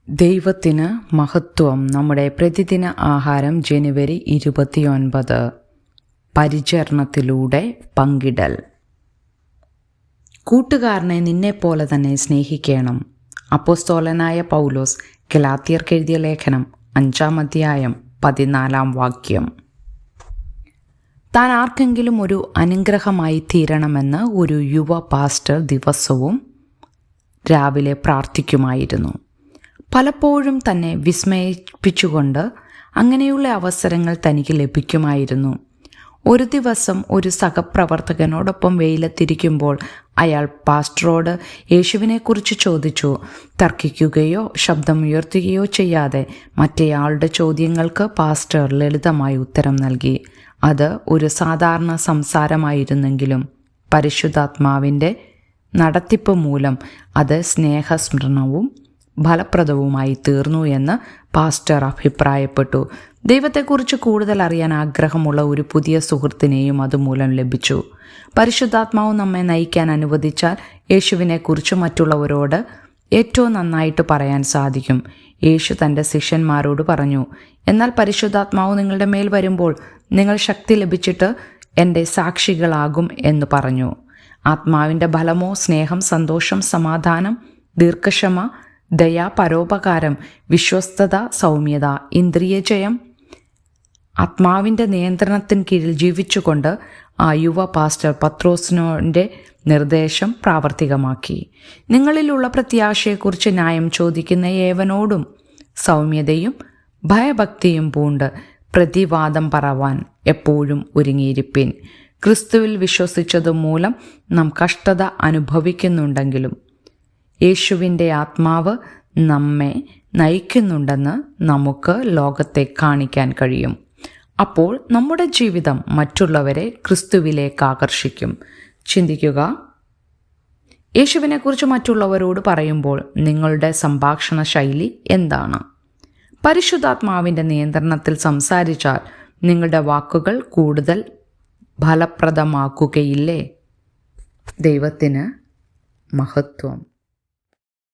ദൈവത്തിന് മഹത്വം. നമ്മുടെ പ്രതിദിന ആഹാരം ജനുവരി 29. പരിചരണത്തിലൂടെ പങ്കിടൽ. കൂട്ടുകാരനെ നിന്നെപ്പോലെ തന്നെ സ്നേഹിക്കണം. അപ്പോസ്തലനായ പൗലോസ് ഗലാത്യർക്കെഴുതിയ ലേഖനം 5-ാം അധ്യായം 14-ാം വാക്യം. താൻ ആർക്കെങ്കിലും ഒരു അനുഗ്രഹമായി തീരണമെന്ന് ഒരു യുവ പാസ്റ്റർ ദിവസവും രാവിലെ പ്രാർത്ഥിക്കുമായിരുന്നു. പലപ്പോഴും തന്നെ വിസ്മയിപ്പിച്ചുകൊണ്ട് അങ്ങനെയുള്ള അവസരങ്ങൾ തനിക്ക് ലഭിക്കുമായിരുന്നു. ഒരു ദിവസം ഒരു സഹപ്രവർത്തകനോടൊപ്പം വെയിലത്തിരിക്കുമ്പോൾ അയാൾ പാസ്റ്ററോട് യേശുവിനെക്കുറിച്ച് ചോദിച്ചു. തർക്കിക്കുകയോ ശബ്ദമുയർത്തുകയോ ചെയ്യാതെ മറ്റേയാളുടെ ചോദ്യങ്ങൾക്ക് പാസ്റ്റർ ലളിതമായി ഉത്തരം നൽകി. അത് ഒരു സാധാരണ സംസാരമായിരുന്നെങ്കിലും പരിശുദ്ധാത്മാവിൻ്റെ നടത്തിപ്പ് മൂലം അത് സ്നേഹസ്മരണവും ഫലപ്രദവുമായി തീർന്നു എന്ന് പാസ്റ്റർ അഭിപ്രായപ്പെട്ടു. ദൈവത്തെക്കുറിച്ച് കൂടുതൽ അറിയാൻ ആഗ്രഹമുള്ള ഒരു പുതിയ സുഹൃത്തിനെയും അതുമൂലം ലഭിച്ചു. പരിശുദ്ധാത്മാവ് നമ്മെ നയിക്കാൻ അനുവദിച്ചാൽ യേശുവിനെക്കുറിച്ച് മറ്റുള്ളവരോട് ഏറ്റവും നന്നായിട്ട് പറയാൻ സാധിക്കും. യേശു തൻ്റെ ശിഷ്യന്മാരോട് പറഞ്ഞു, എന്നാൽ പരിശുദ്ധാത്മാവ് നിങ്ങളുടെ മേൽ വരുമ്പോൾ നിങ്ങൾ ശക്തി ലഭിച്ചിട്ട് എൻ്റെ സാക്ഷികളാകും എന്ന് പറഞ്ഞു. ആത്മാവിൻ്റെ ഫലമോ സ്നേഹം, സന്തോഷം, സമാധാനം, ദീർഘക്ഷമ, ദയ, പരോപകാരം, വിശ്വസ്തത, സൗമ്യത, ഇന്ദ്രിയജയം. ആത്മാവിൻ്റെ നിയന്ത്രണത്തിന് കീഴിൽ ജീവിച്ചുകൊണ്ട് ആ യുവ പാസ്റ്റർ പത്രോസിന്റെ നിർദ്ദേശം പ്രാവർത്തികമാക്കി. നിങ്ങളിലുള്ള പ്രത്യാശയെക്കുറിച്ച് ന്യായം ചോദിക്കുന്ന ഏവനോടും സൗമ്യതയും ഭയഭക്തിയും പൂണ്ട് പ്രതിവാദം പറവാൻ എപ്പോഴും ഒരുങ്ങിയിരിപ്പിൻ. ക്രിസ്തുവിൽ വിശ്വസിച്ചതുമൂലം നാം കഷ്ടത അനുഭവിക്കുന്നുണ്ടെങ്കിലും യേശുവിൻ്റെ ആത്മാവ് നമ്മെ നയിക്കുന്നുണ്ടെന്ന് നമുക്ക് ലോകത്തെ കാണിക്കാൻ കഴിയും. അപ്പോൾ നമ്മുടെ ജീവിതം മറ്റുള്ളവരെ ക്രിസ്തുവിലേക്ക് ആകർഷിക്കും. ചിന്തിക്കുക, യേശുവിനെക്കുറിച്ച് മറ്റുള്ളവരോട് പറയുമ്പോൾ നിങ്ങളുടെ സംഭാഷണ ശൈലി എന്താണ്? പരിശുദ്ധാത്മാവിൻ്റെ നിയന്ത്രണത്തിൽ സംസാരിച്ചാൽ നിങ്ങളുടെ വാക്കുകൾ കൂടുതൽ ഫലപ്രദമാക്കുകയില്ലേ? ദൈവത്തിന് മഹത്വം.